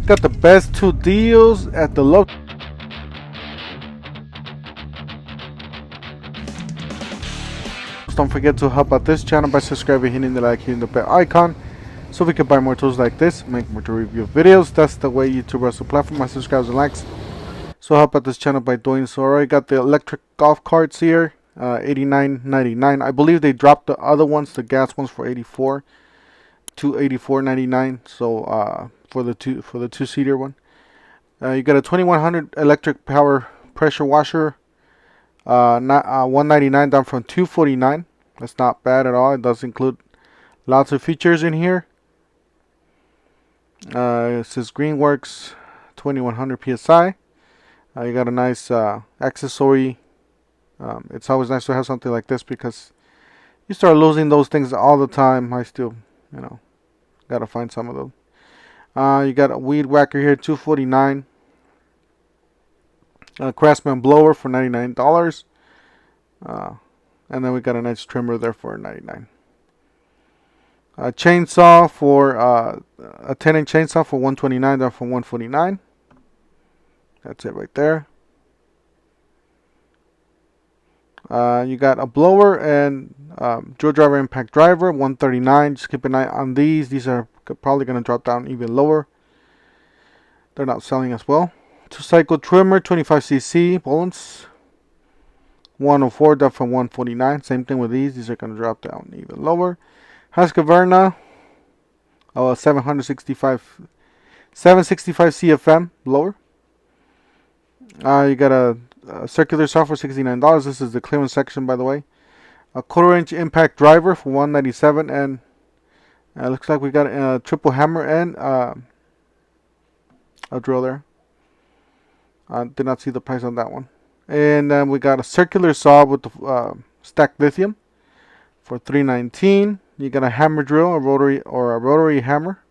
Got the best 2 deals at the low. Don't forget to help out this channel by subscribing, hitting the like, hitting the bell icon, so we can buy more tools like this, make more to review videos. That's the way YouTube runs the platform. My subscribers and likes. So help out this channel by doing so. Alright, got the electric golf carts here, $89.99. I believe they dropped the other ones, the gas ones, for $84 to $84.99. So for the two-seater one, you got a 2100 electric power pressure washer, $199 down from $249. That's not bad at all. It does include lots of features in here. It says Greenworks 2100 psi. You got a nice accessory. It's always nice to have something like this because you start losing those things all the time. I still, gotta find some of them. You got a weed whacker here, $249. Craftsman blower for $99. And then we got a nice trimmer there for $99. A chainsaw for a 10-inch chainsaw for $129, down from $149. That's it right there. You got a blower and drill driver, impact driver, $139. Just keep an eye on these. These are probably going to drop down even lower. They're not selling as well. 2-cycle trimmer, 25cc bullets, $104, down from $149. Same thing with these. These are going to drop down even lower. Husqvarna, 765 CFM blower. You got a circular saw for $69. This is the clearance section, by the way. A 1/4-inch impact driver for $197, and looks like we got a triple hammer and a drill there. I did not see the price on that one. And then we got a circular saw with the stacked lithium for $319. You got a hammer drill, a rotary hammer,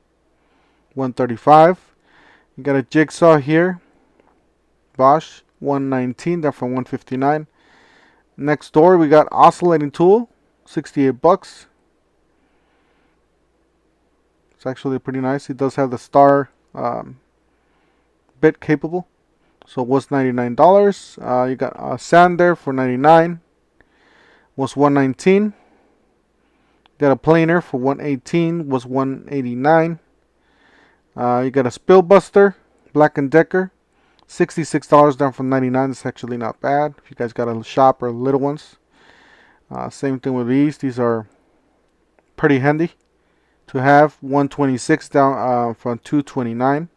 $135. You got a jigsaw here, Bosch, $119, down from $159. Next door we got oscillating tool, $68. It's actually pretty nice. It does have the star bit capable. So it was $99. You got a sander for $99. Was $119. Got a planer for $118. Was $189. You got a spill buster, Black & Decker, $66, down from $99. It's actually not bad if you guys got a shop or little ones. Same thing with these. These are pretty handy to have. $126, down from $229.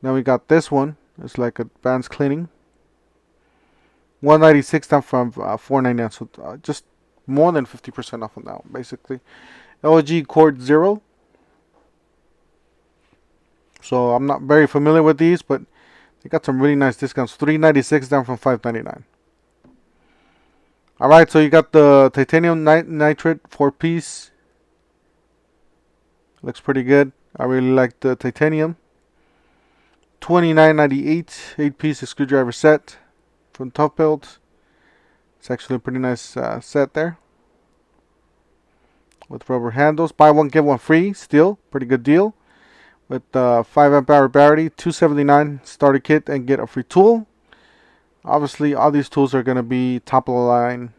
Now we got this one. It's like advanced cleaning, $196, down from $499. So just more than 50% off on that one, basically. LG Cord Zero. So I'm not very familiar with these, but they got some really nice discounts. $396, down from $599. Alright, so you got the titanium nitrate 4-piece. Looks pretty good. I really like the titanium. $29.98, 8-piece screwdriver set from Tough Build. It's actually a pretty nice set there with rubber handles. Buy one get one free. Still pretty good deal with 5 amp hour battery. $279 starter kit and get a free tool. Obviously, all these tools are going to be top of the line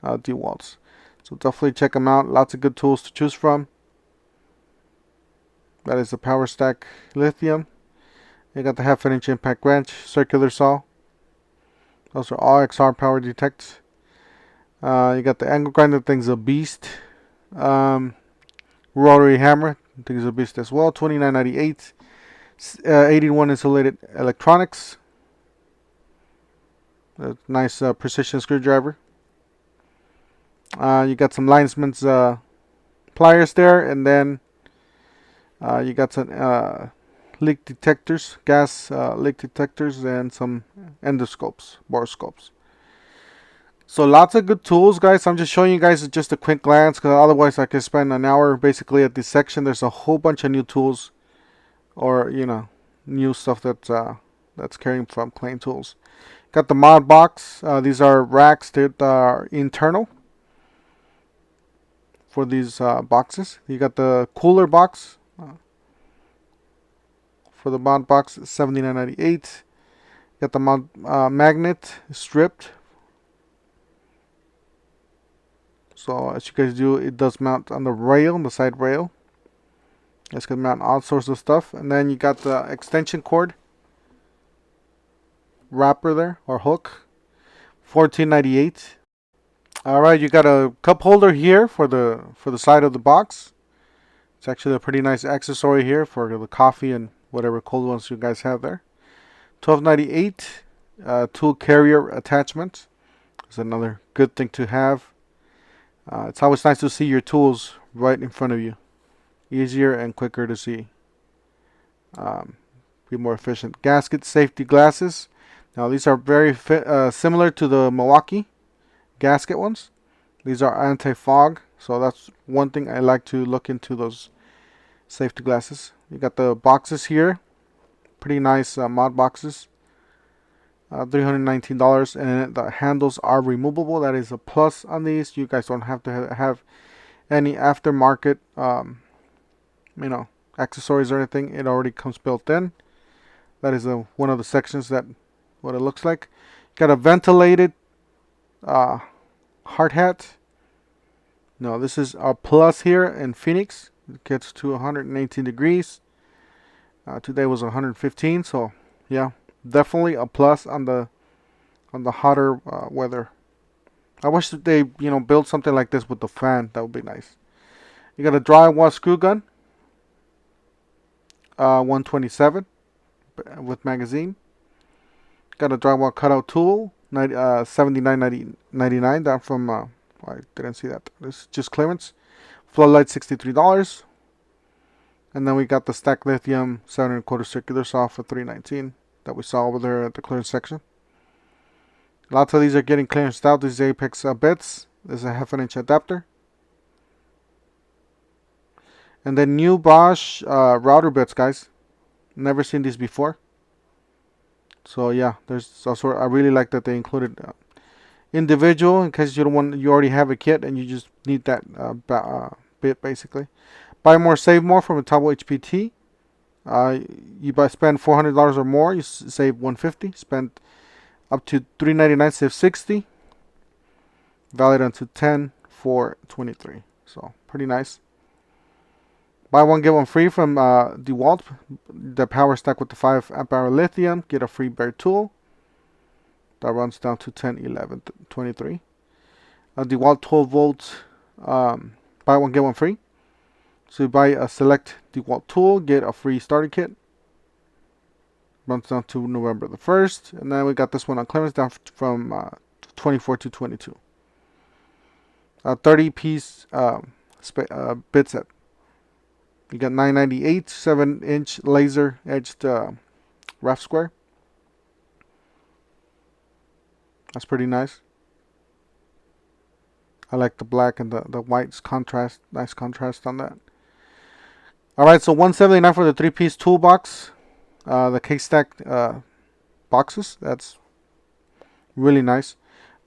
DeWalt's. So definitely check them out. Lots of good tools to choose from. That is the Power Stack Lithium. You got the 1/2-inch impact wrench, circular saw. Those are all XR power detects. You got the angle grinder. Thing's a beast. Rotary hammer. Thing's a beast as well. $29.98. 81 insulated electronics. A nice precision screwdriver. You got some linesman's pliers there, and then you got some leak detectors, gas leak detectors, and some endoscopes, borescopes. So lots of good tools, guys. I'm just showing you guys just a quick glance, because otherwise I could spend an hour basically at this section. There's a whole bunch of new tools, or new stuff that's carrying from Klein Tools. Got the mod box. These are racks that are internal for these boxes. You got the cooler box. for the mod box, $79.98. Got the magnet stripped. So as you guys do, it does mount on the rail, the side rail. It's gonna mount all sorts of stuff. And then you got the extension cord wrapper there, or hook, $14.98. All right, you got a cup holder here for the side of the box. It's actually a pretty nice accessory here for the coffee and whatever cold ones you guys have there. $12.98. Tool carrier attachment. It's another good thing to have. It's always nice to see your tools right in front of you. Easier and quicker to see. Be more efficient. Gasket safety glasses. Now these are very similar to the Milwaukee gasket ones. These are anti-fog, so that's one thing I like to look into, those safety glasses. You got the boxes here, pretty nice mod boxes. $319, and the handles are removable. That is a plus on these. You guys don't have to have any aftermarket accessories or anything. It already comes built in. That is one of the sections that what it looks like. Got a ventilated hard hat. No, this is a plus here in Phoenix. It gets to 118 degrees. Today was 115, so yeah, definitely a plus on the hotter weather. I wish that they build something like this with the fan. That would be nice. You got a drywall screw gun, 127 with magazine. Got a drywall cutout tool, $79.99. Down from I didn't see that. This is just clearance. Floodlight, $63. And then we got the stacked lithium 7 1/4 circular saw for $319 that we saw over there at the clearance section. Lots of these are getting clearanced out. These Apex bits. This is a 1/2 inch adapter. And then new Bosch router bits, guys. Never seen these before. So yeah, there's also, I really like that they included individual in case you already have a kit and you just need that bit basically. Buy more, save more from a Tabo HPT. You spend $400 or more, you save $150. Spend up to $399, save $60. Valid until 10/4/23. So pretty nice. Buy one, get one free from DeWalt. The power stack with the 5 amp hour lithium. Get a free bare tool. That runs down to 10/11/23. DeWalt 12 volt. Buy one, get one free. So you buy a select DeWalt tool, get a free starter kit. Runs down to November the 1st. And then we got this one on clearance down from 24 to 22. 30-piece bit set. You got $9.98, 7-inch laser edged rough square. That's pretty nice. I like the black and the white's contrast. Nice contrast on that. Alright, so $179 for the 3-piece toolbox. The case stacked boxes. That's really nice.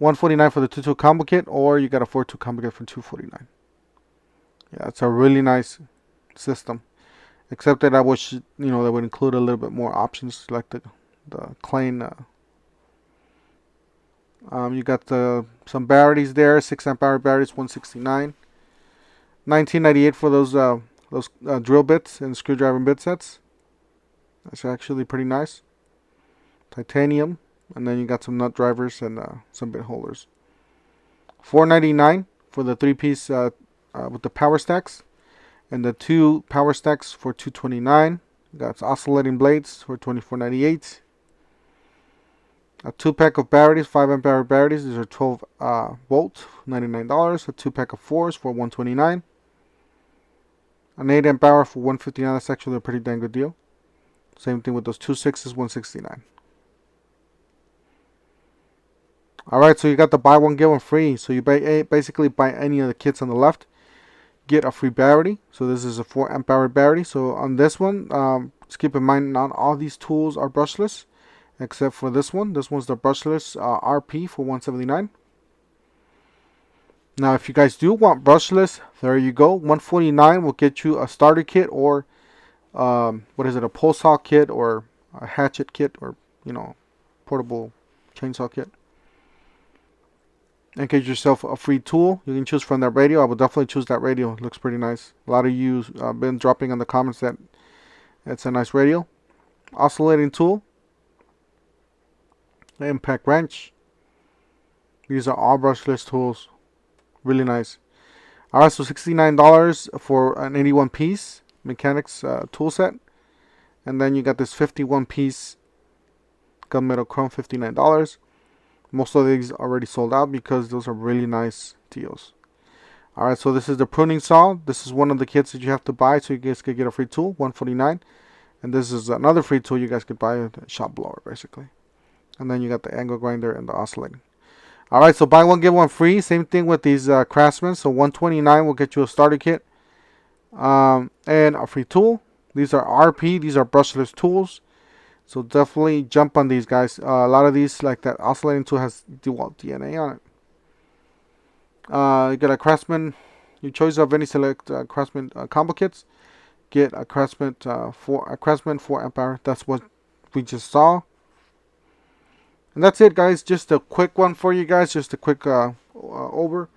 $149 for the 2-tool combo kit, or you got a 4-tool combo kit for $249. Yeah, it's a really nice system, except that I wish they would include a little bit more options, like the Klein. You got some batteries there, 6 amp hour batteries, $169. $19.98 for those drill bits and screwdriver bit sets. That's actually pretty nice. Titanium, and then you got some nut drivers and some bit holders. $4.99 for the 3-piece with the power stacks. And the 2 power stacks for $229. Got oscillating blades for $24.98. A 2-pack of batteries, 5 amp hour batteries. These are 12 volt, $99. A 2-pack of 4s for $129. An 8 amp hour for $159. That's actually a pretty dang good deal. Same thing with those 2 6s, $169. Alright, so you got the buy one get one free. So you basically buy any of the kits on the left, get a free battery. So this is a 4 amp hour battery. So on this one, just keep in mind not all these tools are brushless, except for this one. This one's the brushless RP for $179. Now if you guys do want brushless, there you go. $149 will get you a starter kit or what is it, a pole saw kit or a hatchet kit, or portable chainsaw kit, and get yourself a free tool. You can choose from that radio. I would definitely choose that radio. It looks pretty nice. A lot of you been dropping in the comments that it's a nice radio. Oscillating tool, the impact wrench. These are all brushless tools. Really nice. Alright, so $69 for an 81 piece mechanics tool set. And then you got this 51 piece gunmetal chrome, $59. Most of these already sold out because those are really nice deals. Alright, so this is the pruning saw. This is one of the kits that you have to buy so you guys could get a free tool, $149. And this is another free tool you guys could buy, a shop blower basically. And then you got the angle grinder and the oscillating. Alright, so buy one, get one free. Same thing with these Craftsmen. So $129 will get you a starter kit and a free tool. These are RP. These are brushless tools. So definitely jump on these guys. A lot of these, like that oscillating tool, has DeWalt DNA on it. You get a Craftsman. Your choice of any select Craftsman combo kits. Get a Craftsman 4 amp hour. That's what we just saw. And that's it, guys. Just a quick one for you guys. Just a quick overview.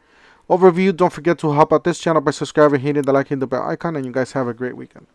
Don't forget to help out this channel by subscribing, hitting the like, and the bell icon. And you guys have a great weekend.